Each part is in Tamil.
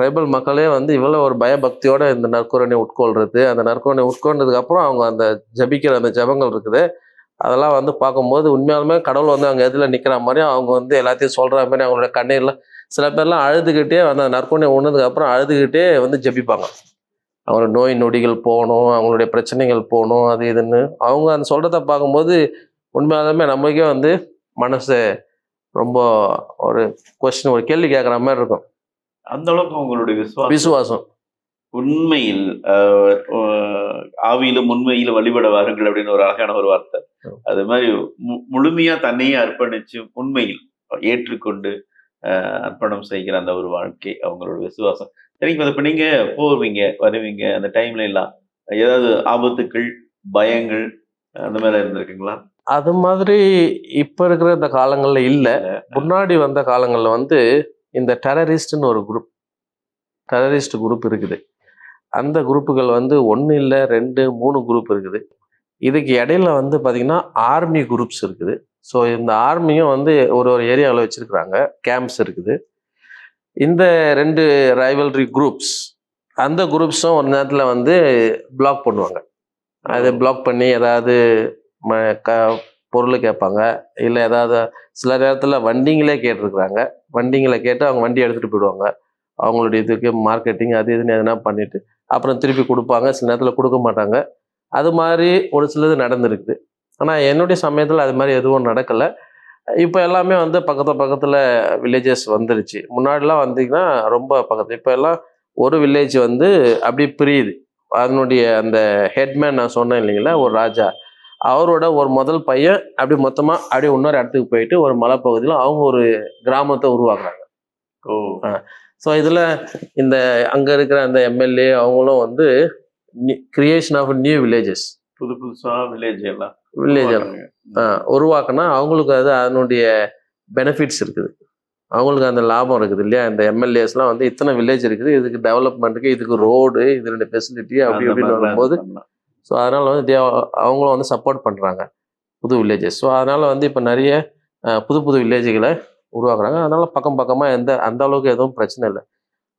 ட்ரைபல் மக்களே வந்து இவ்வளோ ஒரு பயபக்தியோட இந்த நற்கருணை உட்கொள்றது, அந்த நற்கருணை உட்கொண்டதுக்கு அப்புறம் அவங்க அந்த ஜபிக்கிற அந்த ஜபங்கள் இருக்குது, அதெல்லாம் வந்து பார்க்கும்போது உண்மையாலுமே கடவுள் வந்து அங்கே எதில் நிற்கிற மாதிரியும் அவங்க வந்து எல்லாத்தையும் சொல்கிற மாதிரி அவங்களோட கண்ணீர்லாம் சில பேர்லாம் அழுதுகிட்டே அந்த நற்கருணை உணர்ந்ததுக்கு அப்புறம் அழுதுகிட்டே வந்து ஜபிப்பாங்க. அவங்களோட நோய் நொடிகள் போகணும், அவங்களுடைய பிரச்சனைகள் போகணும், அது இதுன்னு அவங்க அந்த சொல்கிறத பார்க்கும்போது உண்மையாலுமே நமக்கே வந்து மனசு ரொம்ப ஒரு கொஸ்டின், ஒரு கேள்வி கேட்குற மாதிரி இருக்கும். அந்த அளவுக்கு உங்களுடைய விசுவாசம் உண்மையில் ஆவியிலும் உண்மையிலும் வழிபட வாருங்கள் அப்படின்னு ஒரு அழகான ஒரு வார்த்தை. அது மாதிரி முழுமையா தன்னையே அர்ப்பணிச்சு உண்மையில் ஏற்றுக்கொண்டு அர்ப்பணம் செய்கிற அந்த ஒரு வாழ்க்கை அவங்களோட விசுவாசம். சரிங்க, இப்ப நீங்க போவீங்க வருவீங்க, அந்த டைம்ல எல்லாம் ஏதாவது ஆபத்துக்கள் பயங்கள் அந்த மாதிரி இருந்திருக்குங்களா? அது மாதிரி இப்ப இருக்கிற இந்த காலங்கள்ல இல்ல. முன்னாடி வந்த காலங்கள்ல வந்து இந்த டெரரிஸ்ட்னு ஒரு டெரரிஸ்ட் குரூப் இருக்குது. அந்த குரூப்புகள் வந்து 1 இல்லை 2 3 குரூப் இருக்குது. இதுக்கு இடையில வந்து பார்த்தீங்கன்னா ஆர்மி குரூப்ஸ் இருக்குது. ஸோ இந்த ஆர்மியும் வந்து ஒரு ஏரியாவில் வச்சுருக்குறாங்க, கேம்ப்ஸ் இருக்குது. இந்த 2 ரைவல்ரி குரூப்ஸ், அந்த குரூப்ஸும் ஒரு நேரத்தில் வந்து பிளாக் பண்ணுவாங்க. அதை பிளாக் பண்ணி ஏதாவது பொருள் கேட்பாங்க, இல்லை ஏதாவது சில நேரத்தில் வண்டிங்களே கேட்டிருக்கிறாங்க. வண்டிங்களை கேட்டு அவங்க வண்டி எடுத்துகிட்டு போயிடுவாங்க. அவங்களுடைய இதுக்கு மார்க்கெட்டிங் அது இதுன்னு எதனா பண்ணிவிட்டு அப்புறம் திருப்பி கொடுப்பாங்க, சில நேரத்தில் கொடுக்க மாட்டாங்க. அது மாதிரி ஒரு சிலது நடந்துருக்குது. ஆனால் என்னுடைய சமயத்தில் அது மாதிரி எதுவும் நடக்கலை. இப்போ எல்லாமே வந்து பக்கத்தில் வில்லேஜஸ் வந்துருச்சு. முன்னாடிலாம் வந்தீங்கன்னா ரொம்ப பக்கத்தில், இப்போ எல்லாம் ஒரு வில்லேஜ் வந்து அப்படி பிரியுது. அதனுடைய அந்த ஹெட்மேன் நான் சொன்னேன் இல்லைங்களா, ஒரு ராஜா, அவரோட ஒரு முதல் பையன் அப்படி மொத்தமாக அப்படியே இன்னொரு இடத்துக்கு போயிட்டு ஒரு மலைப்பகுதியில் அவங்க ஒரு கிராமத்தை உருவாக்குறாங்க. ஸோ இதில் இந்த அங்கே இருக்கிற அந்த எம்எல்ஏ அவங்களும் வந்து கிரியேஷன் ஆஃப் நியூ வில்லேஜஸ், புதுசாக வில்லேஜ் எல்லாம் உருவாக்குனா அவங்களுக்கு அது அதனுடைய பெனிஃபிட்ஸ் இருக்குது, அவங்களுக்கு அந்த லாபம் இருக்குது இல்லையா. இந்த எம்எல்ஏஸ்லாம் வந்து இத்தனை வில்லேஜ் இருக்குது, இதுக்கு டெவலப்மெண்ட்டுக்கு, இதுக்கு ரோடு, இதனுடைய ஃபெசிலிட்டி அப்படி இப்படின்னு வரும்போது ஸோ அதனால் வந்து அவங்களும் வந்து சப்போர்ட் பண்ணுறாங்க புது வில்லேஜஸ். ஸோ அதனால் வந்து இப்போ நிறைய புது வில்லேஜுகளை உருவாக்குறாங்க. அதனால் பக்கமாக அந்த அளவுக்கு எதுவும் பிரச்சனை இல்லை.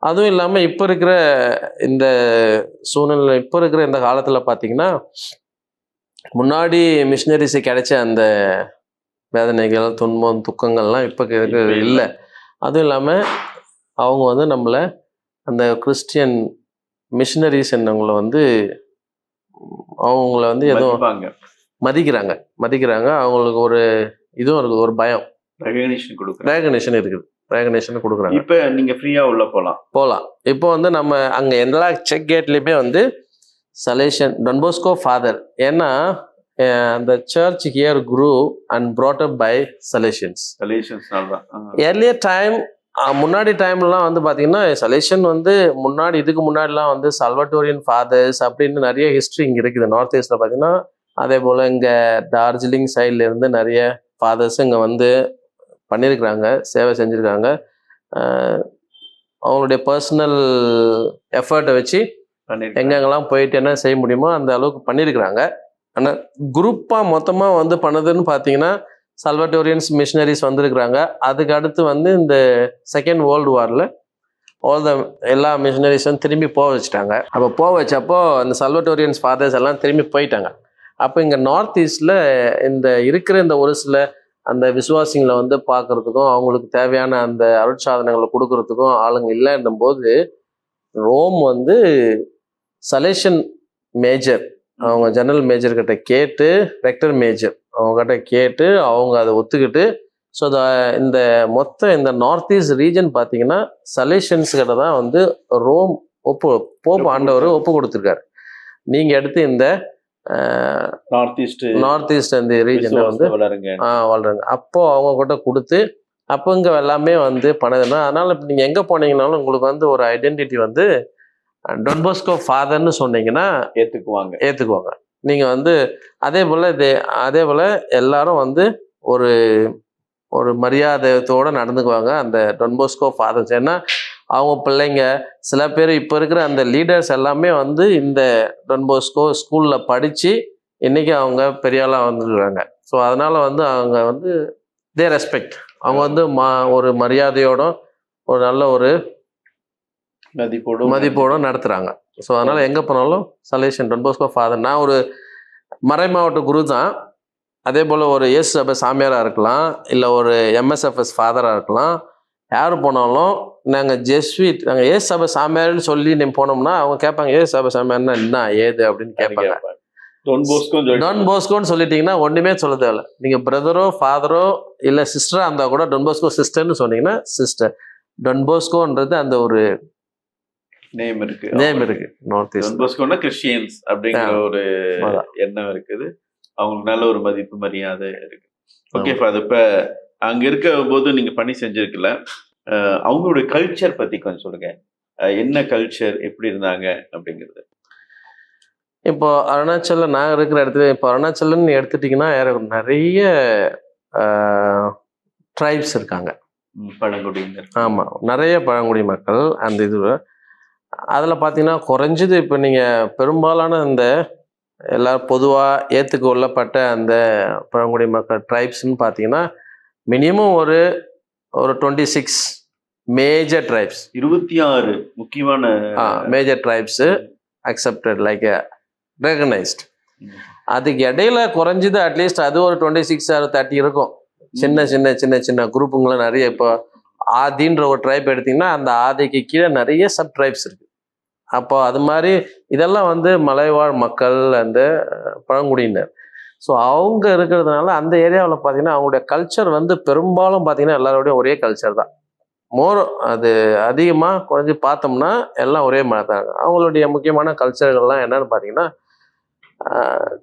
அதுவும் இல்லாமல் இப்போ இருக்கிற இந்த சூழ்நிலை, இப்போ இருக்கிற இந்த காலத்தில் பார்த்தீங்கன்னா முன்னாடி மிஷினரிஸு கிடைச்ச அந்த வேதனைகள், துன்பம், துக்கங்கள்லாம் இப்போ இல்லை. அதுவும் இல்லாமல் அவங்க வந்து நம்மளை அந்த கிறிஸ்டியன் மிஷினரிஸ் என்னவங்களை வந்து அவங்கள வந்து எதுவும் மதிக்கிறாங்க. அவங்களுக்கு ஒரு இதுவும் இருக்குது, ஒரு பயம், ரெகக்னிஷன் இருக்குது, ரெகக்னிஷன் கொடுக்குறாங்க. இப்போ நீங்கள் ஃப்ரீயாக உள்ள போகலாம். இப்போ வந்து நம்ம அங்கே எல்லா செக் கேட்லேயுமே வந்து சலேஷன் டான் போஸ்கோ ஃபாதர், ஏன்னா அந்த search here crew and brought up by Salesians. Earlier time, முன்னாடி டைம்லாம் வந்து பார்த்தீங்கன்னா சலேஷன் வந்து இதுக்கு முன்னாடிலாம் வந்து சால்வட்டோரியன் ஃபாதர்ஸ் அப்படின்னு நிறைய ஹிஸ்ட்ரி இங்கே இருக்குது நார்த் ஈஸ்டில் பார்த்தீங்கன்னா. அதே போல் இங்கே டார்ஜிலிங் சைட்லேருந்து நிறைய ஃபாதர்ஸ் இங்கே வந்து பண்ணியிருக்கிறாங்க, சேவை செஞ்சுருக்காங்க. அவங்களுடைய பர்சனல் எஃபர்ட்டை வச்சு எங்கெங்கெல்லாம் போயிட்டு என்ன செய்ய முடியுமோ அந்த அளவுக்கு பண்ணியிருக்கிறாங்க. ஆனால் குரூப்பாக மொத்தமாக வந்து பண்ணதுன்னு பார்த்தீங்கன்னா சால்வட்டோரியன்ஸ் மிஷினரிஸ் வந்திருக்கிறாங்க. அதுக்கு அடுத்து வந்து இந்த செகண்ட் வேர்ல்டு வாரில் எல்லா மிஷினரிஸும் திரும்பி போக வச்சுட்டாங்க. அப்போ போக வச்சப்போ அந்த சால்வட்டோரியன்ஸ் ஃபாதர்ஸ் எல்லாம் திரும்பி போயிட்டாங்க. அப்போ இங்கே நார்த் ஈஸ்டில் இருக்கிற இந்த ஒரு சில அந்த விசுவாசிங்களை வந்து பார்க்குறதுக்கும் அவங்களுக்கு தேவையான அந்த அருட்சாதனங்களை கொடுக்கறதுக்கும் ஆளுங்க இல்லைன்னும் போது ரோம் வந்து சலேஷன் மேஜர், அவங்க ஜெனரல் மேஜர்கிட்ட கேட்டு, ரெக்டர் மேஜர் அவங்ககிட்ட கேட்டு அவங்க அதை ஒத்துக்கிட்டு, ஸோ இந்த இந்த நார்த் ஈஸ்ட் ரீஜன் பார்த்தீங்கன்னா சலேஷன்ஸ் கிட்ட தான் வந்து ரோம் போப் ஆண்டவர் ஒப்பு கொடுத்துருக்காரு. நீங்கள் எடுத்து இந்த நார்த் ஈஸ்ட் அந்த ரீஜனை வந்து வளருங்க. அப்போ அவங்க கிட்ட கொடுத்து அப்போ இங்கே எல்லாமே வந்து பண்ணதுன்னா, அதனால இப்போ நீங்கள் எங்கே போனீங்கன்னாலும் உங்களுக்கு வந்து ஒரு ஐடென்டிட்டி வந்து டான் போஸ்கோ ஃபாதர்னு சொன்னீங்கன்னா ஏற்றுக்குவாங்க. நீங்கள் வந்து அதே போல் எல்லாரும் வந்து ஒரு மரியாதையோடு நடந்துக்குவாங்க அந்த டான் போஸ்கோ ஃபாதர்ஸ். ஏன்னா அவங்க பிள்ளைங்க சில பேர் இப்போ இருக்கிற அந்த லீடர்ஸ் எல்லாமே வந்து இந்த டான் போஸ்கோ ஸ்கூலில் படித்து இன்றைக்கி அவங்க பெரியாளாக வந்துருக்காங்க. ஸோ அதனால் வந்து அவங்க வந்து ரெஸ்பெக்ட், அவங்க வந்து ஒரு மரியாதையோட ஒரு நல்ல ஒரு மதிப்போடு நடத்துகிறாங்க. ஸோ அதனால் எங்கே போனாலும் சலேஷியன் டான் பாஸ்கோ ஃபாதர். நான் ஒரு மறை மாவட்ட குரு தான். அதே போல் ஒரு இயேசு சபை சாமியாராக இருக்கலாம், இல்லை ஒரு MSFS ஃபாதராக இருக்கலாம். யார் போனாலும் நாங்கள் ஜெஸ்விட், நாங்கள் ஏசு சபை சாமியார்னு சொல்லி நீங்கள் போனோம்னா அவங்க கேட்பாங்க, ஏசு சபை சாமியார்னா என்ன ஏது அப்படின்னு கேட்பாங்க. டான் பாஸ்கோன்னு சொல்லிட்டீங்கன்னா ஒன்றுமே சொல்ல தேவையில்ல. நீங்கள் பிரதரோ ஃபாதரோ இல்லை சிஸ்டராக இருந்தால் கூட டான் பாஸ்கோ சிஸ்டர்னு சொன்னீங்கன்னா சிஸ்டர். டான் பாஸ்கோன்றது அந்த ஒரு நேம் இருக்கு. North east. டான் பாஸ்கோனா கிறிஸ்டியன்ஸ் அப்படிங்கிற ஒரு எண்ணம் இருக்குது. அவங்களுக்கு நல்ல ஒரு மதிப்பு மரியாதை இருக்கு. ஓகே ஃபாதர், இப்போ அங்கே இருக்க போது நீங்கள் பணி செஞ்சிருக்கல, அவங்களுடைய கல்ச்சர் பற்றி கொஞ்சம் சொல்லுங்க. என்ன கல்ச்சர், எப்படி இருந்தாங்க அப்படிங்கிறது. இப்போ அருணாச்சலில் நான் இருக்கிற இடத்துல, இப்போ அருணாச்சல்னு எடுத்துட்டிங்கன்னா நிறைய ட்ரைப்ஸ் இருக்காங்க, பழங்குடியினர். ஆமாம், நிறைய பழங்குடி மக்கள். அந்த இது அதில் பார்த்தீங்கன்னா குறைஞ்சது இப்போ நீங்கள் பெரும்பாலான இந்த எல்லாரும் பொதுவாக ஏற்றுக்கொள்ளப்பட்ட அந்த பழங்குடி மக்கள் ட்ரைப்ஸ்ன்னு பார்த்தீங்கன்னா மினிமம் ஒரு 26 மேஜர் ட்ரைப்ஸ், 26 முக்கியமான major tribes accepted, like recognised. அதுக்கு இடையில குறைஞ்சது அட்லீஸ்ட் அது ஒரு 26 or 30 இருக்கும். சின்ன சின்ன சின்ன சின்ன குரூப்புங்களும் நிறைய. இப்போ ஆதின்ற ஒரு ட்ரைப் எடுத்திங்கன்னா அந்த ஆதிக்கு கீழே நிறைய சப் ட்ரைப்ஸ் இருக்குது. அப்போ அது மாதிரி இதெல்லாம் வந்து மலைவாழ் மக்கள், அந்த பழங்குடியினர். ஸோ அவங்க இருக்கிறதுனால அந்த ஏரியாவில் பார்த்தீங்கன்னா அவங்களுடைய கல்ச்சர் வந்து பெரும்பாலும் பார்த்தீங்கன்னா எல்லாரோடையும் ஒரே கல்ச்சர் தான். அது அதிகமாக குறைஞ்சி பார்த்தோம்னா எல்லாம் ஒரே மாதிரி தான். அவங்களுடைய முக்கியமான கல்ச்சர்கள்லாம் என்னன்னு பார்த்தீங்கன்னா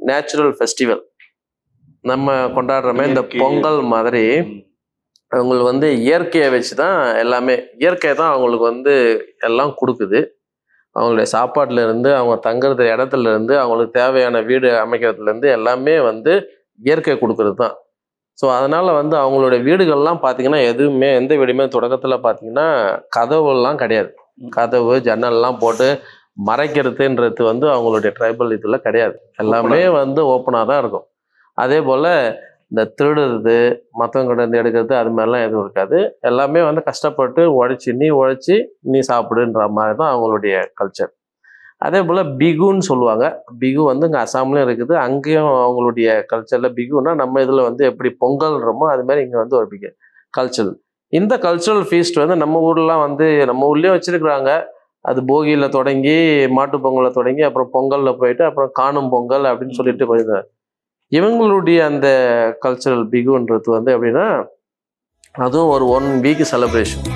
நேச்சுரல் ஃபெஸ்டிவல் நம்ம கொண்டாடுறோமே, இந்த பொங்கல் மாதிரி அவங்களுக்கு வந்து இயற்கையை வச்சு தான் எல்லாமே. இயற்கை தான் அவங்களுக்கு வந்து எல்லாம் கொடுக்குது. அவங்களுடைய சாப்பாட்டிலேருந்து, அவங்க தங்குறது இடத்துலேருந்து, அவங்களுக்கு தேவையான வீடு அமைக்கிறதுலேருந்து எல்லாமே வந்து இயற்கை கொடுக்குறது தான். ஸோ அதனால் வந்து அவங்களுடைய வீடுகள்லாம் பார்த்திங்கன்னா எதுவுமே, எந்த வீடுமே தொடக்கத்தில் பார்த்திங்கன்னா கதவுலாம் கிடையாது. கதவு ஜன்னல்லாம் போட்டு மறைக்கிறதுன்றது வந்து அவங்களுடைய ட்ரைபல் இதில் கிடையாது. எல்லாமே வந்து ஓப்பனாக தான் இருக்கும். அதே போல் இந்த திருடுறது, மற்றவங்க கிட்ட எடுக்கிறது, அது மாதிரிலாம் எதுவும் இருக்காது. எல்லாமே வந்து கஷ்டப்பட்டு உழைச்சி நீ சாப்பிடுன்ற மாதிரி தான் அவங்களுடைய கல்ச்சர். அதே போல் பிகுன்னு சொல்லுவாங்க. பிகு வந்து இங்கே அசாம்லேயும் இருக்குது. அங்கேயும் அவங்களுடைய கல்ச்சரில் பிகுன்னா நம்ம இதில் வந்து எப்படி பொங்கல்ன்றமோ அது மாதிரி இங்கே வந்து ஒரு பிகு கல்ச்சர். இந்த கல்ச்சுரல் ஃபீஸ்ட் வந்து நம்ம ஊர்லாம் வந்து நம்ம ஊர்லேயே வச்சுருக்குறாங்க. அது போகியில் தொடங்கி, மாட்டு பொங்கலில் தொடங்கி, அப்புறம் பொங்கலில் போயிட்டு அப்புறம் காணும் பொங்கல் அப்படின்னு சொல்லிட்டு கொஞ்சம் இவங்களுடைய அந்த கல்ச்சரல் பிகுன்றது வந்து எப்படின்னா அதுவும் ஒரு 1 week செலிப்ரேஷன்.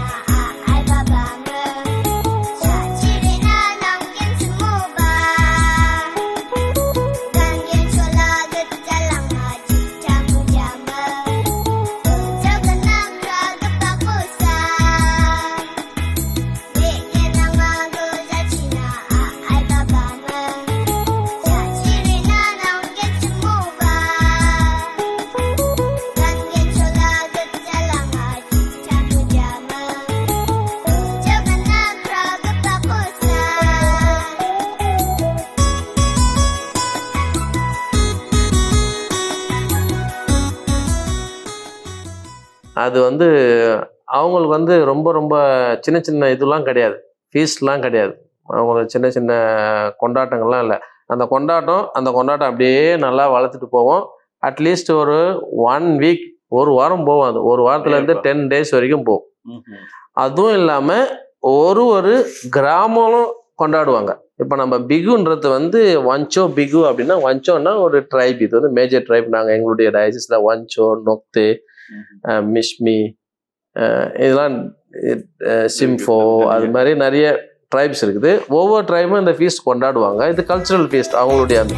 அது வந்து அவங்களுக்கு வந்து ரொம்ப ரொம்ப சின்ன சின்ன இதெல்லாம் கிடையாது, ஃபீஸ்ட்லாம் கிடையாது. அவங்களுக்கு சின்ன சின்ன கொண்டாட்டங்கள்லாம் இல்லை. அந்த கொண்டாட்டம் அப்படியே நல்லா வளர்த்துட்டு போவோம். அட்லீஸ்ட் ஒரு 1 week, ஒரு வாரம் போவோம். அது ஒரு வாரத்துலேருந்து 10 days வரைக்கும் போகும். அதுவும் இல்லாமல் ஒரு கிராமமும் கொண்டாடுவாங்க. இப்போ நம்ம பிகுன்றது வந்து வஞ்சோ பிகு அப்படின்னா, வஞ்சோன்னா ஒரு ட்ரைப். இது வந்து மேஜர் ட்ரைப். நாங்கள் எங்களுடைய டயசிஸில் வஞ்சோ, நொக்து, மிஷ்மி, இதெல்லாம் சிம்ஃபோ, அது மாதிரி நிறைய ட்ரைப்ஸ் இருக்குது. ஒவ்வொரு ட்ரைபும் இந்த ஃபீஸ்ட் கொண்டாடுவாங்க. இது கல்ச்சுரல் ஃபீஸ்ட் அவங்களுடைய. அந்த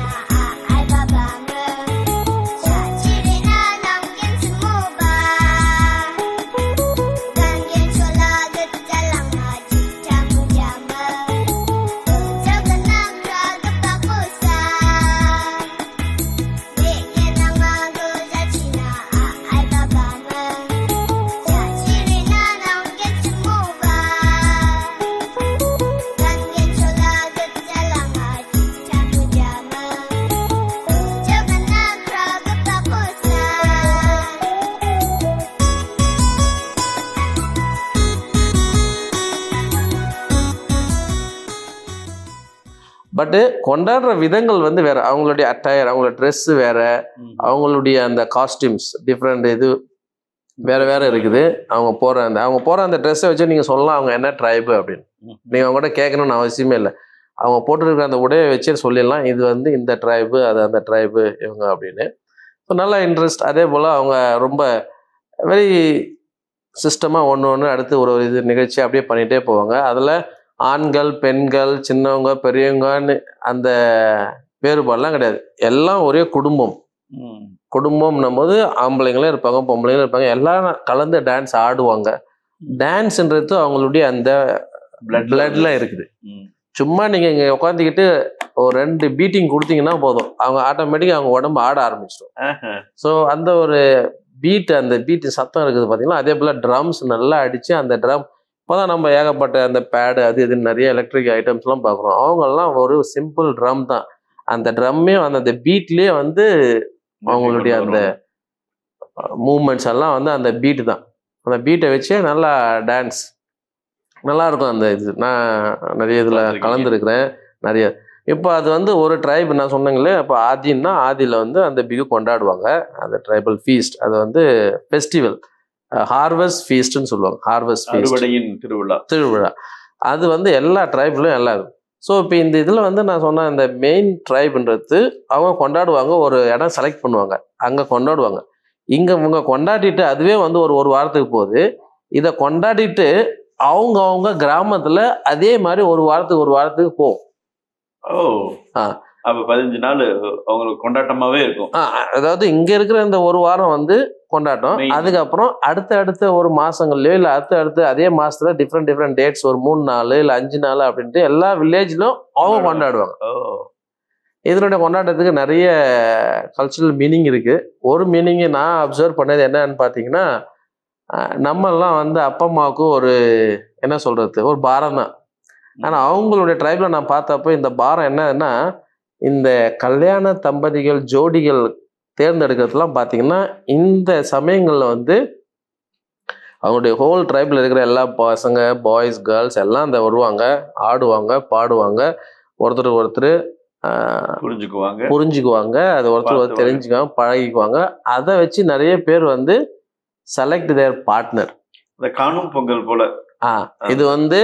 பட்டு கொண்டாடுற விதங்கள் வந்து வேற. அவங்களுடைய அட்டையர், அவங்களோட ட்ரெஸ் வேற, அவங்களுடைய அந்த காஸ்டியூம்ஸ் டிஃப்ரெண்ட் இது வேற வேற இருக்குது. அவங்க போற அந்த ட்ரெஸ்ஸை வச்சு நீங்க சொல்லலாம் அவங்க என்ன ட்ரைபு அப்படின்னு. நீங்க அவங்க கூட கேட்கணும்னு அவசியமே இல்லை. அவங்க போட்டுருக்கிற அந்த உடையை வச்சே சொல்லிடலாம் இது வந்து இந்த ட்ரைபு, அது அந்த ட்ரைபு இவங்க அப்படின்னு. ஸோ நல்ல இன்ட்ரெஸ்ட். அதே போல் அவங்க ரொம்ப வெரி சிஸ்டமாக ஒன்று அடுத்து ஒரு இது நிகழ்ச்சி அப்படியே பண்ணிகிட்டே போவாங்க. அதில் ஆண்கள், பெண்கள், சின்னவங்க, பெரியவங்கன்னு அந்த வேறுபாடுலாம் கிடையாது. எல்லாம் ஒரே குடும்பம். குடும்பம்னும் போது ஆம்பளைங்களும் இருப்பாங்க, பொம்பளைங்களும் இருப்பாங்க, எல்லாம் கலந்து டான்ஸ் ஆடுவாங்க. டான்ஸ்ன்றது அவங்களுடைய அந்த பிளட்ல இருக்குது. சும்மா நீங்க இங்க உட்காந்துக்கிட்டு ஒரு 2 பீட்டிங் கொடுத்தீங்கன்னா போதும், அவங்க ஆட்டோமேட்டிக்கா அவங்க உடம்பு ஆட ஆரம்பிச்சிடும். ஸோ அந்த ஒரு அந்த பீட் சத்தம் இருக்குது பார்த்தீங்களா, அதே போல் ட்ரம்ஸ் நல்லா அடித்து அந்த ட்ரம் இப்போதான் நம்ம ஏகப்பட்ட அந்த பேடு அது இதுன்னு நிறைய எலக்ட்ரிக் ஐட்டம்ஸ்லாம் பார்க்குறோம். அவங்கெல்லாம் ஒரு சிம்பிள் ட்ரம் தான். அந்த ட்ரம்மே அந்த பீட்லேயே வந்து அவங்களுடைய அந்த மூமெண்ட்ஸ் எல்லாம் வந்து அந்த பீட்டு தான். அந்த பீட்டை வச்சே நல்லா டான்ஸ் நல்லாயிருக்கும். அந்த இது நான் நிறைய இதில் கலந்துருக்கிறேன் நிறைய. இப்போ அது வந்து ஒரு ட்ரைப் நான் சொன்னீங்களே, அப்போ ஆதின்னா ஆதியில் வந்து அந்த பிகு கொண்டாடுவாங்க. அந்த ட்ரைபல் ஃபீஸ்ட் அது வந்து ஃபெஸ்டிவல், ஹார்வெஸ்ட் ஃபீஸ்ட்னு சொல்லுவாங்க. ஹார்வெஸ்ட் ஃபீஸ்ட் திருவிழா அது வந்து எல்லா ட்ரைப்லையும் எல்லாம் இருக்கும். ஸோ இப்போ இந்த இதில் வந்து நான் சொன்ன இந்த மெயின் ட்ரைப்ன்றது அவங்க கொண்டாடுவாங்க. ஒரு இடம் செலக்ட் பண்ணுவாங்க, அங்கே கொண்டாடுவாங்க. இவங்க கொண்டாடிட்டு அதுவே வந்து ஒரு வாரத்துக்கு போகுது. இதை கொண்டாடிட்டு அவங்க கிராமத்தில் அதே மாதிரி ஒரு வாரத்துக்கு போகும். அப்ப 15 நாள் அவங்களுக்கு கொண்டாட்டமாவே இருக்கும். அதாவது இங்க இருக்கிற இந்த ஒரு வாரம் வந்து கொண்டாட்டம். அதுக்கப்புறம் அடுத்த ஒரு மாசங்கள்லயோ இல்ல அடுத்து அதே மாசத்துல டிஃப்ரெண்ட் டேட்ஸ், ஒரு 3 நாள் இல்ல 5 நாள் அப்படின்ட்டு எல்லா வில்லேஜ்லும் அவங்க கொண்டாடுவாங்க. இதனுடைய கொண்டாட்டத்துக்கு நிறைய கல்ச்சுரல் மீனிங் இருக்கு. ஒரு மீனிங் நான் அப்சர்வ் பண்ணது என்னன்னு பார்த்தீங்கன்னா, நம்மெல்லாம் வந்து அப்பா அம்மாவுக்கு ஒரு என்ன சொல்றது ஒரு பாரம் தான். ஆனால் அவங்களுடைய ட்ரைப்ல நான் பார்த்தப்போ இந்த பாரம் என்னன்னா, இந்த கல்யாண தம்பதிகள் ஜோடிகள் தேர்ந்தெடுக்கிறதுலாம் பார்த்தீங்கன்னா இந்த சமயங்களில் வந்து அவங்களுடைய ஹோல் ட்ரைப்ல இருக்கிற எல்லா பசங்க, பாய்ஸ், கேர்ள்ஸ் எல்லாம் அந்த வருவாங்க, ஆடுவாங்க, பாடுவாங்க, ஒருத்தர் புரிஞ்சுக்குவாங்க, அது ஒருத்தர் தெரிஞ்சுக்குவாங்க, பழகிக்குவாங்க. அதை வச்சு நிறைய பேர் வந்து செலக்ட் தேர் பார்ட்னர். காணும் பொங்கல் போல. இது வந்து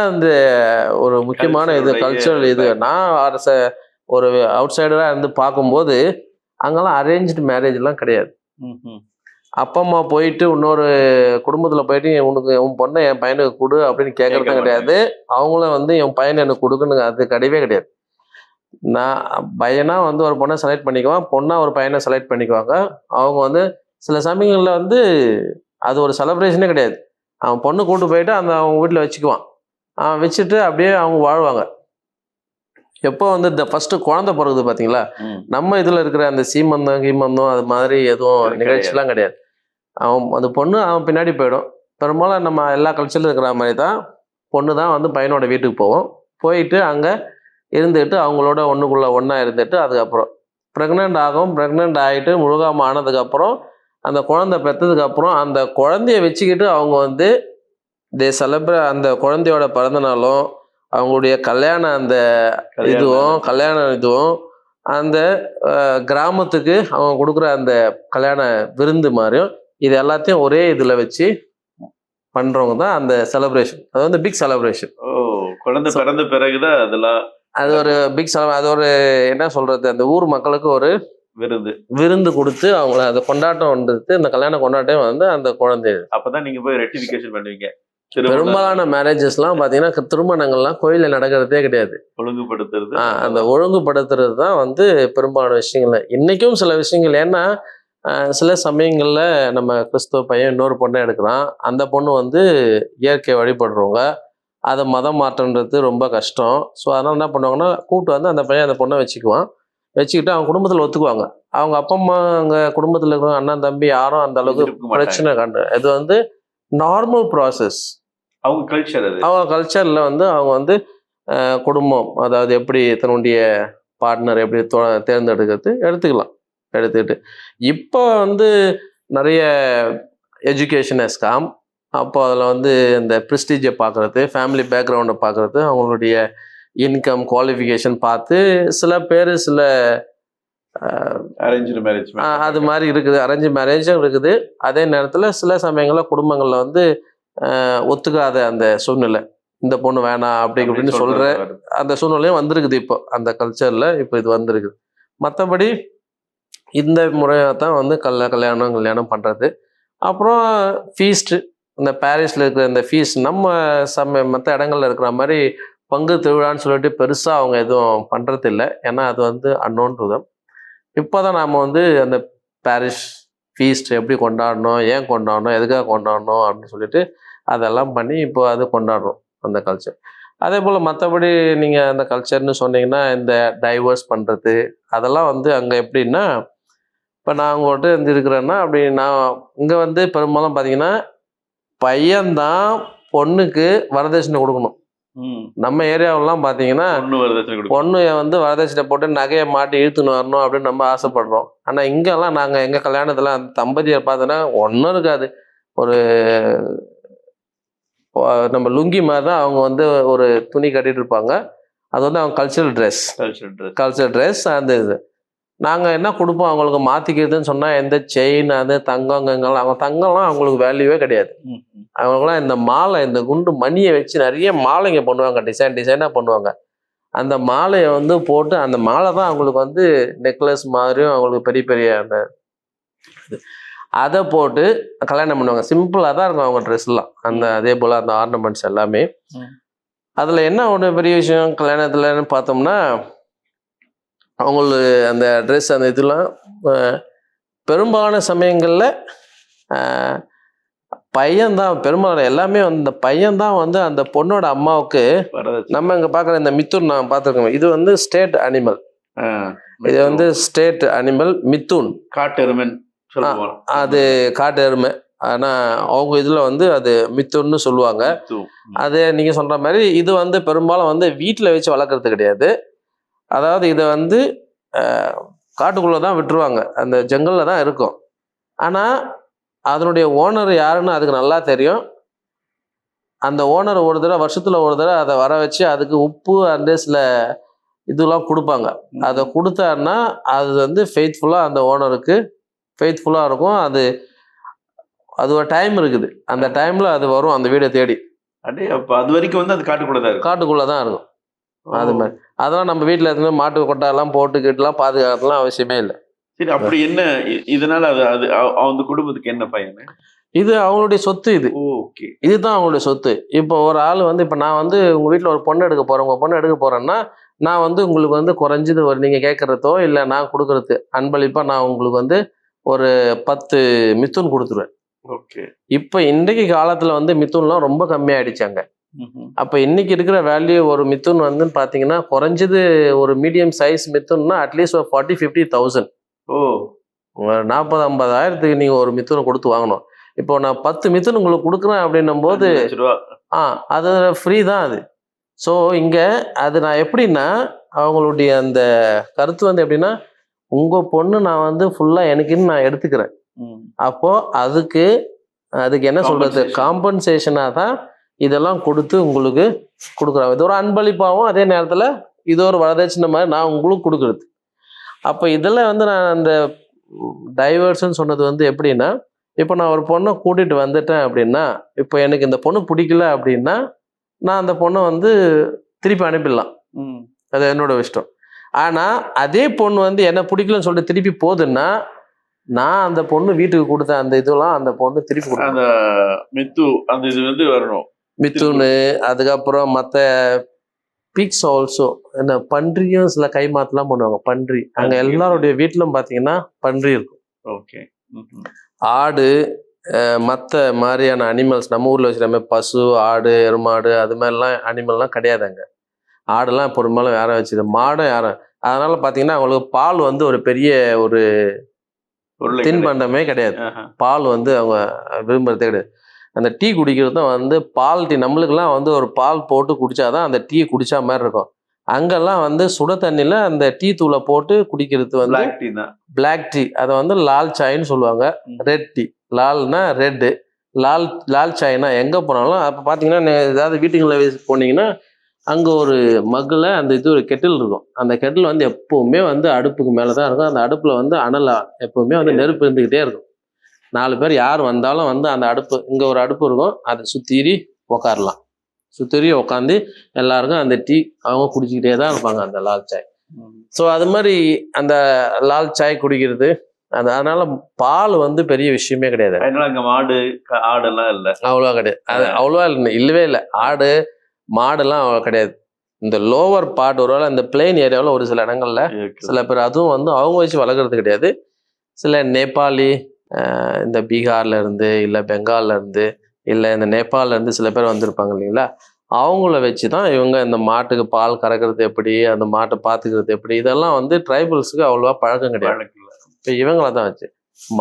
அந்த ஒரு முக்கியமான இது கல்ச்சரல் இது. நான் ஒரு அவுட் சைடராக இருந்து பார்க்கும்போது அங்கெல்லாம் அரேஞ்ச்டு மேரேஜ்லாம் கிடையாது. அப்பா அம்மா போயிட்டு இன்னொரு குடும்பத்தில் போயிட்டு உன் பொண்ணை என் பையனுக்கு கொடு அப்படின்னு கேட்கறதும் கிடையாது. அவங்களும் வந்து என் பையனை எனக்கு கொடுக்குன்னு அது கிடையவே கிடையாது. நான் பையனா வந்து ஒரு பொண்ணை செலக்ட் பண்ணிக்குவான், பொண்ணா ஒரு பையனை செலக்ட் பண்ணிக்குவாங்க. அவங்க வந்து சில சமயங்களில் வந்து அது ஒரு செலிப்ரேஷனே கிடையாது. அவன் பொண்ணு கூப்பிட்டு போயிட்டு அவங்க வீட்டில் வச்சுக்குவான். வச்சுட்டு அப்படியே அவங்க வாழ்வாங்க. எப்போ வந்து இந்த ஃபர்ஸ்ட்டு குழந்தை பிறகுது பார்த்தீங்களா, நம்ம இதில் இருக்கிற அந்த சீமந்தம் கீமந்தம் அது மாதிரி எதுவும் நிகழ்ச்சிலாம் கிடையாது. அந்த பொண்ணு அவன் பின்னாடி போயிடும். பெரும்பாலும் நம்ம எல்லா கல்ச்சரில் இருக்கிற மாதிரி தான் பொண்ணு தான் வந்து பையனோட வீட்டுக்கு போவோம். போயிட்டு அங்கே இருந்துட்டு அவங்களோட ஒன்றா இருந்துட்டு அதுக்கப்புறம் ப்ரெக்னென்ட் ஆகிட்டு முழுகாமல் ஆனதுக்கப்புறம் அந்த குழந்தை பெற்றதுக்கப்புறம் அந்த குழந்தைய வச்சுக்கிட்டு அவங்க வந்து அந்த குழந்தையோட பிறந்த நாளும் அவங்களுடைய கல்யாண இதுவும் அந்த கிராமத்துக்கு அவங்க கொடுக்குற அந்த கல்யாண விருந்து மாதிரியும் இது எல்லாத்தையும் ஒரே இதில் வச்சு பண்றவங்க தான் அந்த செலிப்ரேஷன். அது வந்து பிக் செலிப்ரேஷன். குழந்தை பிறந்த பிறகுதான் அதெல்லாம் அது ஒரு பிக் அது ஒரு என்ன சொல்றது, அந்த ஊர் மக்களுக்கு ஒரு விருந்து கொடுத்து அவங்கள அந்த கொண்டாட்டம் வந்துட்டு இந்த கல்யாண கொண்டாட்டம் வந்து அந்த குழந்தை. அப்பதான் நீங்க போய் ரெக்டிஃபிகேஷன் பண்ணுவீங்க. பெரும்பாலான மேரேஜஸ்லாம் பார்த்தீங்கன்னா திருமணங்கள்லாம் கோயிலில் நடக்கிறதே கிடையாது. ஒழுங்குபடுத்துறது அந்த ஒழுங்குபடுத்துறது தான் வந்து பெரும்பாலான விஷயங்கள். இன்னைக்கும் சில விஷயங்கள், ஏன்னா சில சமயங்களில் நம்ம கிறிஸ்துவ பையன் இன்னொரு பொண்ணை எடுக்கிறான், அந்த பொண்ணு வந்து இயற்கை வழிபடுறவங்க, அதை மதம் மாற்றன்றது ரொம்ப கஷ்டம். ஸோ அதனால் என்ன பண்ணுவாங்கன்னா கூப்பிட்டு வந்து அந்த பையன் அந்த பொண்ணை வச்சுக்கிட்டு அவங்க குடும்பத்தில் ஒத்துக்குவாங்க. அவங்க அப்பா அம்மா அங்கே குடும்பத்தில் இருக்கிற அண்ணன் தம்பி யாரும் அந்த அளவுக்கு பிரச்சனை இது வந்து நார்மல் ப்ராசஸ். அவங்க கல்ச்சரில் வந்து அவங்க வந்து குடும்பம், அதாவது எப்படி தன்னுடைய பார்ட்னர் எப்படி தேர்ந்தெடுக்கிறது எடுத்துக்கிட்டு இப்போ வந்து நிறைய எஜுகேஷன் அப்போ அதில் வந்து இந்த ப்ரெஸ்டீஜை பார்க்குறது, ஃபேமிலி பேக்ரவுண்டை பார்க்குறது, அவங்களுடைய இன்கம் குவாலிஃபிகேஷன் பார்த்து சில பேர் சில அரேஞ்ச் மேரேஜ் அது மாதிரி இருக்குது, அரேஞ்ச் மேரேஜும் இருக்குது. அதே நேரத்தில் சில சமயங்களில் குடும்பங்களில் வந்து ஒத்துக்காத அந்த சூழ்நிலை, இந்த பொண்ணு வேணாம் அப்படி இப்படின்னு சொல்கிற அந்த சூழ்நிலையும் வந்திருக்குது. இப்போ அந்த கல்ச்சரில் இப்போ இது வந்திருக்குது. மற்றபடி இந்த முறையாக தான் வந்து கல்யாணம் பண்ணுறது. அப்புறம் ஃபீஸ்ட்டு, இந்த பாரிஸில் இருக்கிற இந்த ஃபீஸ் நம்ம மற்ற இடங்கள்ல இருக்கிற மாதிரி பங்கு திருவிழான்னு சொல்லிட்டு பெருசாக அவங்க எதுவும் பண்ணுறது இல்லை. ஏன்னா அது வந்து அன்னோன் டு தம். இப்போ தான் நாம் வந்து அந்த பாரிஸ் ஃபீஸ்ட் எப்படி கொண்டாடணும், ஏன் கொண்டாடணும், எதுக்காக கொண்டாடணும் அப்படின்னு சொல்லிட்டு அதெல்லாம் பண்ணி இப்போ அது கொண்டாடுறோம் அந்த கல்ச்சர். அதே போல் மற்றபடி நீங்கள் அந்த கல்ச்சர்னு சொன்னீங்கன்னா இந்த டைவர்ஸ் பண்ணுறது அதெல்லாம் வந்து அங்கே எப்படின்னா, இப்போ நான் உங்கள்கிட்ட இருந்து இருக்கிறேன்னா அப்படி நான் இங்கே வந்து பெரும்பாலும் பார்த்தீங்கன்னா பையன்தான் பொண்ணுக்கு வரதட்சணை கொடுக்கணும். நம்ம ஏரியாவெல்லாம் பார்த்தீங்கன்னா பொண்ணு வந்து வரதட்சணை போட்டு நகையை மாட்டி இழுத்துன்னு வரணும் அப்படின்னு நம்ம ஆசைப்படுறோம். ஆனால் இங்கெல்லாம் நாங்கள் எங்கள் கல்யாணத்தில் அந்த தம்பதியை பார்த்தோன்னா ஒன்றும் இருக்காது. ஒரு நம்ம லுங்கி மாதிரி தான் அவங்க வந்து ஒரு துணி கட்டிட்டு இருப்பாங்க. அது வந்து அவங்க கல்ச்சரல் ட்ரெஸ். அந்த இது நாங்கள் என்ன கொடுப்போம் அவங்களுக்கு மாற்றிக்கிறதுன்னு சொன்னால் எந்த செயின் அது தங்கங்கள்லாம், அவங்க தங்கம்லாம் அவங்களுக்கு வேல்யூவே கிடையாது. அவங்களாம் இந்த மாலை, இந்த குண்டு மணியை வச்சு நிறைய மாலைங்க பண்ணுவாங்க, டிசைனாக பண்ணுவாங்க. அந்த மாலையை வந்து போட்டு அந்த மாலை தான் அவங்களுக்கு வந்து நெக்லஸ் மாதிரியும் அவங்களுக்கு பெரிய பெரிய அந்த இது அதை போட்டு கல்யாணம் பண்ணுவாங்க. சிம்பிளாக தான் இருக்கும் அவங்க ட்ரெஸ்லாம். அந்த அதே போல் அந்த ஆர்னமெண்ட்ஸ் எல்லாமே. அதில் என்ன ஒன்று பெரிய விஷயம் கல்யாணத்துலன்னு பார்த்தோம்னா, அவங்களுக்கு அந்த ட்ரெஸ் அந்த இதெல்லாம் பெரும்பாலான சமயங்களில் பையன்தான் பெரும்பாலும் எல்லாமே அந்த பையன்தான் வந்து அந்த பொண்ணோட அம்மாவுக்கு. நம்ம இங்கே பார்க்குற இந்த மித்துன் நான் பார்த்துருக்கோம், இது வந்து ஸ்டேட் அனிமல். இது வந்து ஸ்டேட் அனிமல் மித்துன், காட்டு எருமை. அது காட்டு எருமை. ஆனால் அவங்க இதில் வந்து அது மித்துன்னு சொல்லுவாங்க. அது நீங்கள் சொல்கிற மாதிரி இது வந்து பெரும்பாலும் வந்து வீட்டில் வச்சு வளர்க்குறது கிடையாது. அதாவது இதை வந்து காட்டுக்குள்ளே தான் விட்டுருவாங்க, அந்த ஜங்கலில் தான் இருக்கும். ஆனால் அதனுடைய ஓனர் யாருன்னு அதுக்கு நல்லா தெரியும். அந்த ஓனர் ஒரு தடவை வருஷத்தில் ஒரு தடவை அதை வர வச்சு அதுக்கு உப்பு அந்த சில இதெல்லாம் கொடுப்பாங்க. அதை கொடுத்தாருன்னா அது வந்து ஃபெய்த்ஃபுல்லாக அந்த ஓனருக்கு ஃபெய்த்ஃபுல்லாக இருக்கும். அது ஒரு டைம் இருக்குது, அந்த டைமில் அது வரும் அந்த வீடை தேடி. அப்போ அது வரைக்கும் வந்து அது காட்டுக்குள்ளே தான் இருக்கும். அது மாதிரி அதெல்லாம் நம்ம வீட்டில் இருந்து மாட்டு கொட்டாலாம் போட்டுக்கிட்டுலாம் பாதுகாக்கலாம் அவசியமே இல்லை. சரி, அப்படி என்ன இதனால அது அந்த குடும்பத்துக்கு என்ன பயன்? இது அவங்களுடைய சொத்து. இது ஓகே, இதுதான் அவங்களுடைய சொத்து. இப்போ ஒரு ஆள் வந்து இப்போ நான் வந்து உங்கள் வீட்டில் ஒரு பொண்ணு எடுக்க போகிறேன், உங்கள் பொண்ணு எடுக்க போகிறேன்னா நான் வந்து உங்களுக்கு வந்து குறைஞ்சது ஒரு நீங்கள் கேட்குறதோ இல்லை நான் கொடுக்குறது அன்பளிப்பாக நான் உங்களுக்கு வந்து ஒரு 10 மித்துன் கொடுத்துருவேன். ஓகே. இப்போ இன்றைக்கு காலத்தில் வந்து மித்துன்லாம் ரொம்ப கம்மியாயிடுச்சாங்க. அப்போ இன்னைக்கு இருக்கிற வேல்யூ ஒரு மித்துன் வந்து பார்த்தீங்கன்னா குறைஞ்சது ஒரு மீடியம் சைஸ் மித்துன்னா அட்லீஸ்ட் ஒரு 40-50,000. 40-50,000 நீங்கள் ஒரு மித்துனை கொடுத்து வாங்கணும். இப்போ நான் 10 மித்துன் உங்களுக்கு கொடுக்குறேன் அப்படின்னும் போது அது ஃப்ரீ தான் அது. ஸோ இங்கே அது நான் எப்படின்னா அவங்களுடைய அந்த கருத்து வந்து எப்படின்னா, உங்கள் பொண்ணு நான் வந்து ஃபுல்லாக எனக்குன்னு நான் எடுத்துக்கிறேன். அப்போது அதுக்கு என்ன சொல்கிறது, காம்பன்சேஷனாக தான் இதெல்லாம் கொடுத்து உங்களுக்கு கொடுக்குறாங்க. இது ஒரு அன்பளிப்பாகவும் அதே நேரத்தில் இது ஒரு வரதட்சணை மாதிரி நான் உங்களுக்கு கொடுக்குறது. அப்போ இதில் வந்து நான் அந்த டைவர்ஸ்ன்னு சொன்னது வந்து எப்படின்னா, இப்போ நான் ஒரு பொண்ணை கூட்டிகிட்டு வந்துட்டேன் அப்படின்னா, இப்போ எனக்கு இந்த பொண்ணு பிடிக்கல அப்படின்னா நான் அந்த பொண்ணை வந்து திருப்பி அனுப்பிடலாம், அது என்னோட இஷ்டம். ஆனால் அதே பொண்ணு வந்து என்ன பிடிக்கலன்னு சொல்லிட்டு திருப்பி போகுதுன்னா நான் அந்த பொண்ணு வீட்டுக்கு கொடுத்த அந்த இதெல்லாம் அந்த பொண்ணு திருப்பி கொடுத்தேன். அந்த இது வந்து வரணும் மித்துன்னு. அதுக்கப்புறம் மற்ற பிக்ஸ் ஆல்சோ, இந்த பன்றியும் சில கைமாத்தெல்லாம் பண்ணுவாங்க. பன்றி அங்கே எல்லாருடைய வீட்டிலும் பார்த்தீங்கன்னா பன்றி இருக்கும். ஓகே. ஆடு மற்ற மாதிரியான அனிமல்ஸ் நம்ம ஊரில் வச்சுக்கிற மாதிரி பசு, ஆடு, எருமாடு அது மாதிரிலாம் அனிமல்லாம் கிடையாது அங்கே. ஆடுலாம் பெரும்பாலும் யாரும் வச்சுது, மாடும் யாரும். அதனால பார்த்தீங்கன்னா அவங்களுக்கு பால் வந்து ஒரு பெரிய ஒரு தின்பண்டமே கிடையாது. பால் வந்து அவங்க விரும்புறதே கிடையாது. அந்த டீ குடிக்கிறதும் வந்து பால் டீ, நம்மளுக்கெல்லாம் வந்து ஒரு பால் போட்டு குடித்தாதான் அந்த டீ குடித்தா மாதிரி இருக்கும். அங்கெல்லாம் வந்து சுட தண்ணியில் அந்த டீ தூளை போட்டு குடிக்கிறது வந்து பிளாக் டீ. அதை வந்து லால் சாய்ன்னு சொல்லுவாங்க. ரெட் டீ, லால்னா ரெட்டு, லால் சாய்னா எங்கே போனாலும் அப்போ பார்த்தீங்கன்னா ஏதாவது வீட்டுங்களில் போனீங்கன்னா அங்கே ஒரு மக்கில் அந்த இது ஒரு கெட்டில் இருக்கும். அந்த கெட்டில் வந்து எப்போவுமே வந்து அடுப்புக்கு மேலே தான் இருக்கும். அந்த அடுப்பில் வந்து அனல் எப்போவுமே வந்து நெருப்பு இருந்துக்கிட்டே இருக்கும். 4 பேர் யார் வந்தாலும் வந்து அந்த அடுப்பு, இங்கே ஒரு அடுப்பு இருக்கும், அதை சுற்றி உக்காரலாம். சுற்றி உக்காந்து எல்லாருக்கும் அந்த டீ அவங்க குடிச்சிக்கிட்டே தான் இருப்பாங்க, அந்த லால் சாய். ஸோ அது மாதிரி அந்த லால் சாய் குடிக்கிறது, அதனால பால் வந்து பெரிய விஷயமே கிடையாது. அதனால அங்க மாடு ஆடெல்லாம் இல்லை, அவ்வளோவா கிடையாது. அது அவ்வளோவா இல்லவே இல்லை. ஆடு மாடுலாம் அவ்வளோ கிடையாது. இந்த லோவர் பார்ட் ஒருவேளை இந்த பிளெயின் ஏரியாவில் ஒரு சில இடங்கள்ல சில பேர், அதுவும் வந்து அவங்க வச்சு வளர்க்குறது கிடையாது. சில நேபாளி, இந்த பீகார்ல இருந்து இல்லை பெங்கால்ல இருந்து இல்லை இந்த நேபாளில் இருந்து சில பேர் வந்திருப்பாங்க இல்லைங்களா, அவங்கள வச்சு தான் இவங்க இந்த மாட்டுக்கு பால் கறக்கிறது எப்படி, அந்த மாட்டை பார்த்துக்கிறது எப்படி, இதெல்லாம் வந்து ட்ரைபல்ஸுக்கு அவ்வளோவா பழக்கம் கிடையாது. இப்போ இவங்கள தான் வச்சு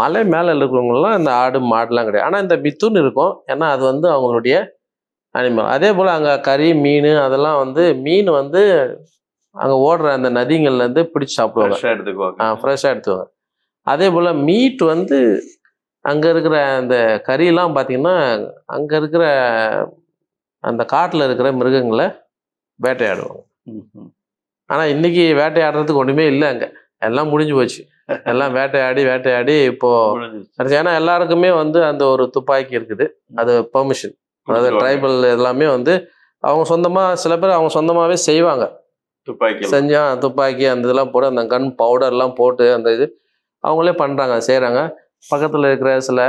மலை மேலே இருக்கிறவங்களாம் இந்த ஆடு மாடுலாம் கிடையாது. ஆனால் இந்த மித்துன்னு இருக்கும், ஏன்னா அது வந்து அவங்களுடைய அனிமல். அதே போல் அங்கே கறி மீன் அதெல்லாம் வந்து மீன் வந்து அங்கே ஓடுற அந்த நதிகள்லேருந்து பிடிச்சி சாப்பிடுவாங்க, ஃப்ரெஷ்ஷாக எடுத்துவாங்க. அதே போல் மீட் வந்து அங்கே இருக்கிற அந்த கறியெல்லாம் பார்த்திங்கன்னா அங்கே இருக்கிற அந்த காட்டில் இருக்கிற மிருகங்களை வேட்டையாடுவாங்க. ஆனால் இன்றைக்கி வேட்டையாடுறதுக்கு ஒன்றுமே இல்லை, அங்கே எல்லாம் முடிஞ்சு போச்சு. எல்லாம் வேட்டையாடி இப்போது, ஏன்னா எல்லாருக்குமே வந்து அந்த ஒரு துப்பாக்கி இருக்குது, அது பெர்மிஷன். அதாவது ட்ரைபல் எல்லாமே வந்து அவங்க சொந்தமாக, சில பேர் அவங்க சொந்தமாகவே செய்வாங்க. துப்பாக்கி அந்த இதெல்லாம் போட்டு, அந்த கன் பவுடர்லாம் போட்டு அந்த இது அவங்களே பண்ணுறாங்க, செய்கிறாங்க. பக்கத்தில் இருக்கிற சில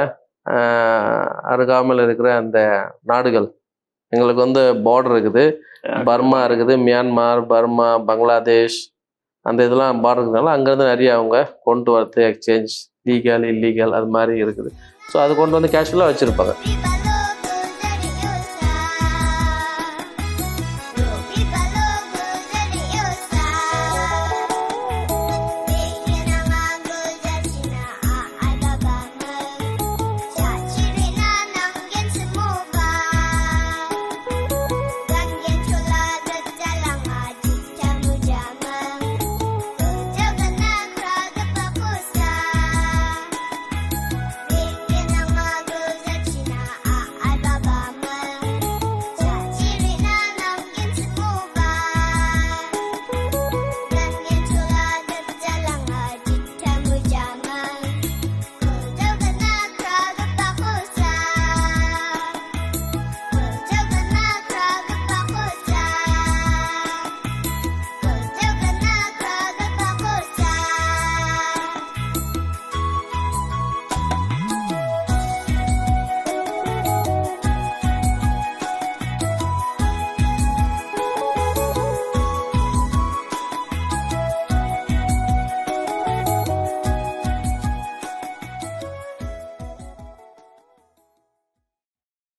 அருகாமல் இருக்கிற அந்த நாடுகள், எங்களுக்கு வந்து பார்டர் இருக்குது, பர்மா இருக்குது, மியான்மார், பர்மா, பங்களாதேஷ், அந்த இதெல்லாம் பார்டர் இருக்கிறதுனால அங்கேருந்து நிறைய அவங்க கொண்டு வரது எக்ஸ்சேஞ்ச், லீகல் இல்லீகல் அது மாதிரி இருக்குது. ஸோ அது கொண்டு வந்து கேஷுவலாக வச்சுருப்பாங்க.